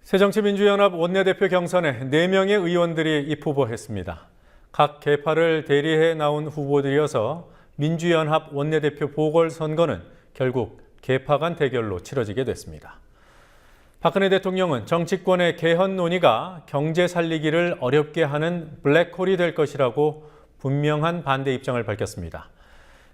새정치민주연합 원내대표 경선에 4명의 의원들이 입후보했습니다. 각 계파를 대리해 나온 후보들이어서 민주연합 원내대표 보궐선거는 결국 계파 간 대결로 치러지게 됐습니다. 박근혜 대통령은 정치권의 개헌 논의가 경제 살리기를 어렵게 하는 블랙홀이 될 것이라고 분명한 반대 입장을 밝혔습니다.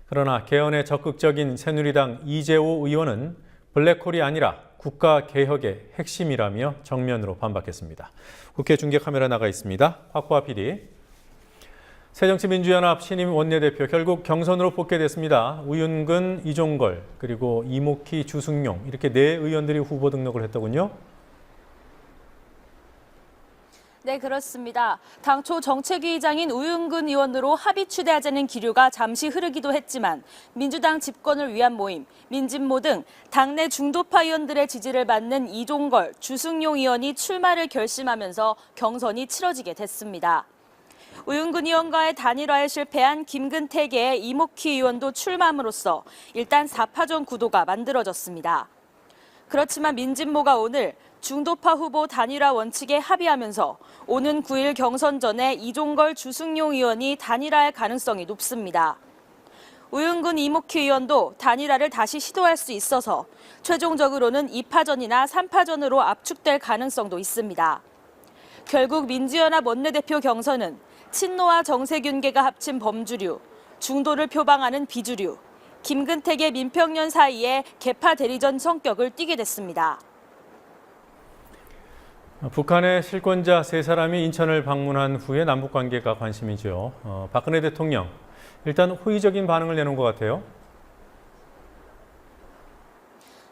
그러나 개헌에 적극적인 새누리당 이재호 의원은 블랙홀이 아니라 국가개혁의 핵심이라며 정면으로 반박했습니다. 국회 중계카메라 나가 있습니다. 곽보아 PD. 새정치민주연합 신임 원내대표 결국 경선으로 뽑게 됐습니다. 우윤근, 이종걸, 그리고 이목희, 주승용 이렇게 4의원들이 후보 등록을 했더군요. 네, 그렇습니다. 당초 정책위의장인 우윤근 의원으로 합의 추대하자는 기류가 잠시 흐르기도 했지만 민주당 집권을 위한 모임, 민진모 등 당내 중도파 의원들의 지지를 받는 이종걸, 주승용 의원이 출마를 결심하면서 경선이 치러지게 됐습니다. 우윤근 의원과의 단일화에 실패한 김근태계의 이목희 의원도 출마함으로써 일단 4파전 구도가 만들어졌습니다. 그렇지만 민진모가 오늘 중도파 후보 단일화 원칙에 합의하면서 오는 9일 경선 전에 이종걸, 주승용 의원이 단일화할 가능성이 높습니다. 우윤근, 이목희 의원도 단일화를 다시 시도할 수 있어서 최종적으로는 2파전이나 3파전으로 압축될 가능성도 있습니다. 결국 민주연합 원내대표 경선은 친노와 정세균계가 합친 범주류, 중도를 표방하는 비주류, 김근택의 민평련 사이에 계파 대리전 성격을 띠게 됐습니다. 북한의 실권자 3사람이 인천을 방문한 후에 남북관계가 관심이죠. 박근혜 대통령, 일단 호의적인 반응을 내놓은 것 같아요.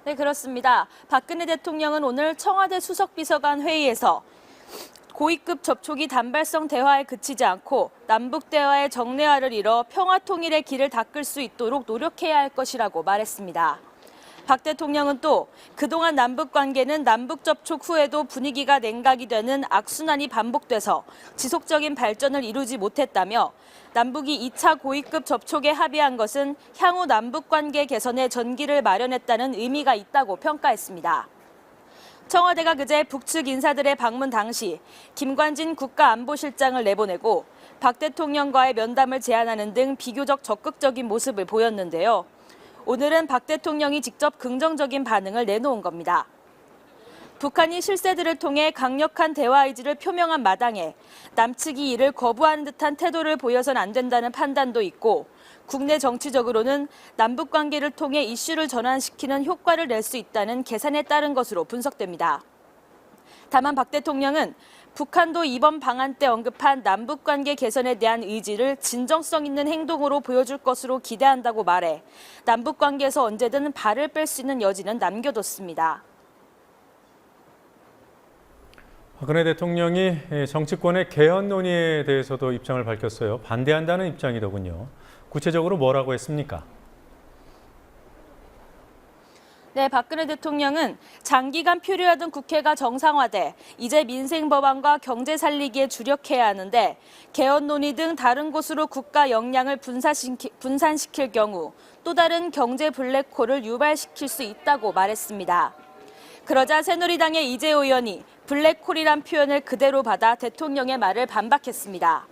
네, 그렇습니다. 박근혜 대통령은 오늘 청와대 수석비서관 회의에서 고위급 접촉이 단발성 대화에 그치지 않고 남북 대화의 정례화를 이뤄 평화 통일의 길을 닦을 수 있도록 노력해야 할 것이라고 말했습니다. 박 대통령은 또 그동안 남북 관계는 남북 접촉 후에도 분위기가 냉각이 되는 악순환이 반복돼서 지속적인 발전을 이루지 못했다며 남북이 2차 고위급 접촉에 합의한 것은 향후 남북 관계 개선의 전기를 마련했다는 의미가 있다고 평가했습니다. 청와대가 그제 북측 인사들의 방문 당시 김관진 국가안보실장을 내보내고 박 대통령과의 면담을 제안하는 등 비교적 적극적인 모습을 보였는데요. 오늘은 박 대통령이 직접 긍정적인 반응을 내놓은 겁니다. 북한이 실세들을 통해 강력한 대화 의지를 표명한 마당에 남측이 이를 거부하는 듯한 태도를 보여선 안 된다는 판단도 있고 국내 정치적으로는 남북 관계를 통해 이슈를 전환시키는 효과를 낼 수 있다는 계산에 따른 것으로 분석됩니다. 다만 박 대통령은 북한도 이번 방한 때 언급한 남북 관계 개선에 대한 의지를 진정성 있는 행동으로 보여줄 것으로 기대한다고 말해 남북 관계에서 언제든 발을 뺄 수 있는 여지는 남겨뒀습니다. 박근혜 대통령이 정치권의 개헌 논의에 대해서도 입장을 밝혔어요. 반대한다는 입장이더군요. 구체적으로 뭐라고 했습니까? 네, 박근혜 대통령은 장기간 표류하던 국회가 정상화돼 이제 민생 법안과 경제 살리기에 주력해야 하는데 개헌 논의 등 다른 곳으로 국가 역량을 분산시킬 경우 또 다른 경제 블랙홀을 유발시킬 수 있다고 말했습니다. 그러자 새누리당의 이재호 의원이 블랙홀이란 표현을 그대로 받아 대통령의 말을 반박했습니다.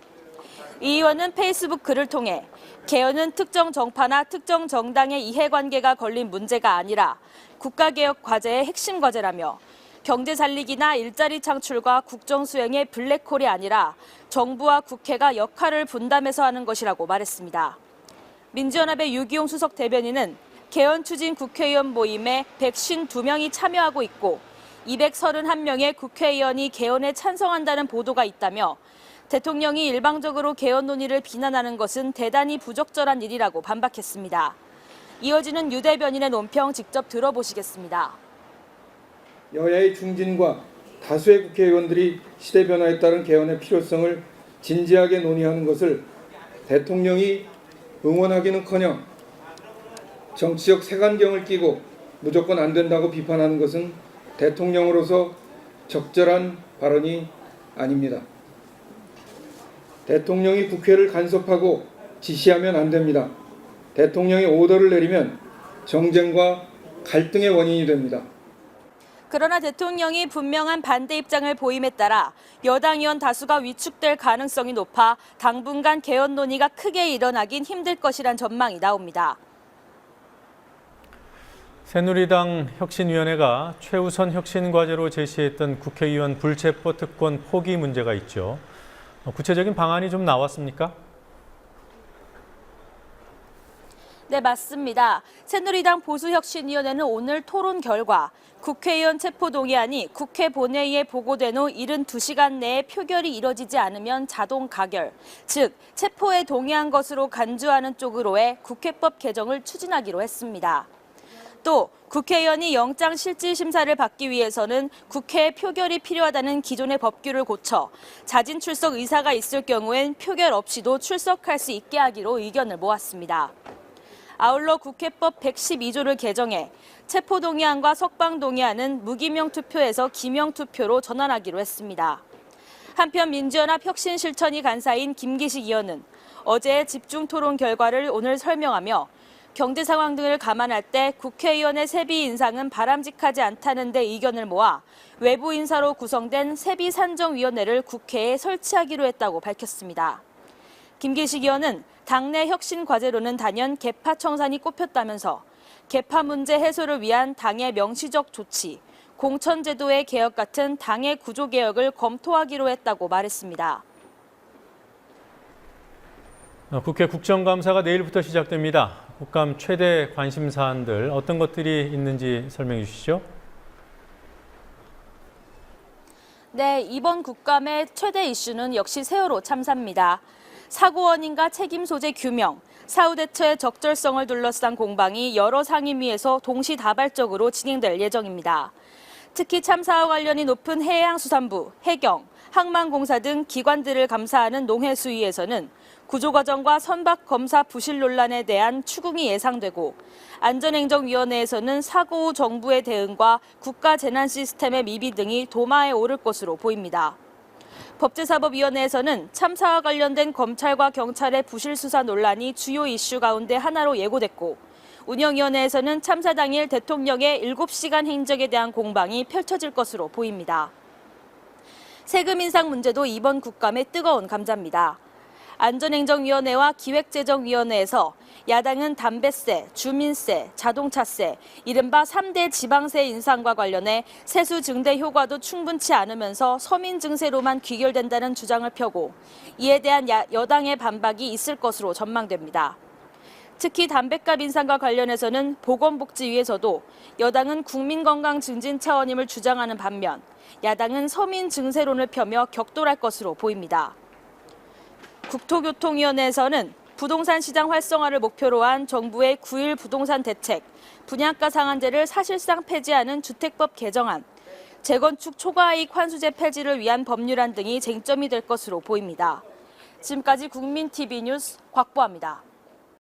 이 의원은 페이스북 글을 통해 개헌은 특정 정파나 특정 정당의 이해관계가 걸린 문제가 아니라 국가개혁 과제의 핵심 과제라며 경제 살리기나 일자리 창출과 국정 수행의 블랙홀이 아니라 정부와 국회가 역할을 분담해서 하는 것이라고 말했습니다. 민주연합의 유기용 수석 대변인은 개헌 추진 국회의원 모임에 152명이 참여하고 있고 231명의 국회의원이 개헌에 찬성한다는 보도가 있다며 대통령이 일방적으로 개헌 논의를 비난하는 것은 대단히 부적절한 일이라고 반박했습니다. 이어지는 유 대변인의 논평 직접 들어보시겠습니다. 여야의 중진과 다수의 국회의원들이 시대 변화에 따른 개헌의 필요성을 진지하게 논의하는 것을 대통령이 응원하기는커녕 정치적 색안경을 끼고 무조건 안 된다고 비판하는 것은 대통령으로서 적절한 발언이 아닙니다. 대통령이 국회를 간섭하고 지시하면 안 됩니다. 대통령이 오더를 내리면 정쟁과 갈등의 원인이 됩니다. 그러나 대통령이 분명한 반대 입장을 보임에 따라 여당 의원 다수가 위축될 가능성이 높아 당분간 개헌 논의가 크게 일어나긴 힘들 것이란 전망이 나옵니다. 새누리당 혁신위원회가 최우선 혁신 과제로 제시했던 국회의원 불체포 특권 포기 문제가 있죠. 구체적인 방안이 좀 나왔습니까? 네, 맞습니다. 새누리당 보수혁신위원회는 오늘 토론 결과 국회의원 체포동의안이 국회 본회의에 보고된 후 72시간 내에 표결이 이뤄지지 않으면 자동 가결, 즉 체포에 동의한 것으로 간주하는 쪽으로의 국회법 개정을 추진하기로 했습니다. 또 국회의원이 영장실질심사를 받기 위해서는 국회의 표결이 필요하다는 기존의 법규를 고쳐 자진 출석 의사가 있을 경우엔 표결 없이도 출석할 수 있게 하기로 의견을 모았습니다. 아울러 국회법 112조를 개정해 체포동의안과 석방동의안은 무기명 투표에서 기명 투표로 전환하기로 했습니다. 한편 민주연합 혁신실천위 간사인 김기식 의원은 어제의 집중토론 결과를 오늘 설명하며 경제 상황 등을 감안할 때 국회의원의 세비 인상은 바람직하지 않다는 데 의견을 모아 외부 인사로 구성된 세비산정위원회를 국회에 설치하기로 했다고 밝혔습니다. 김기식 의원은 당내 혁신 과제로는 단연 계파 청산이 꼽혔다면서 계파 문제 해소를 위한 당의 명시적 조치, 공천제도의 개혁 같은 당의 구조 개혁을 검토하기로 했다고 말했습니다. 국회 국정감사가 내일부터 시작됩니다. 국감 최대 관심 사안들 어떤 것들이 있는지 설명해 주시죠. 네, 이번 국감의 최대 이슈는 역시 세월호 참사입니다. 사고 원인과 책임 소재 규명, 사후 대처의 적절성을 둘러싼 공방이 여러 상임위에서 동시다발적으로 진행될 예정입니다. 특히 참사와 관련이 높은 해양수산부, 해경, 항만공사 등 기관들을 감사하는 농해수위에서는 구조과정과 선박검사 부실 논란에 대한 추궁이 예상되고 안전행정위원회에서는 사고 후 정부의 대응과 국가재난시스템의 미비 등이 도마에 오를 것으로 보입니다. 법제사법위원회에서는 참사와 관련된 검찰과 경찰의 부실 수사 논란이 주요 이슈 가운데 하나로 예고됐고 운영위원회에서는 참사 당일 대통령의 7시간 행적에 대한 공방이 펼쳐질 것으로 보입니다. 세금 인상 문제도 이번 국감의 뜨거운 감자입니다. 안전행정위원회와 기획재정위원회에서 야당은 담배세, 주민세, 자동차세, 이른바 3대 지방세 인상과 관련해 세수 증대 효과도 충분치 않으면서 서민 증세로만 귀결된다는 주장을 펴고 이에 대한 여당의 반박이 있을 것으로 전망됩니다. 특히 담뱃값 인상과 관련해서는 보건복지위에서도 여당은 국민건강 증진 차원임을 주장하는 반면 야당은 서민 증세론을 펴며 격돌할 것으로 보입니다. 국토교통위원회에서는 부동산 시장 활성화를 목표로 한 정부의 9.1 부동산 대책, 분양가 상한제를 사실상 폐지하는 주택법 개정안, 재건축 초과이익 환수제 폐지를 위한 법률안 등이 쟁점이 될 것으로 보입니다. 지금까지 국민TV 뉴스 곽보아입니다.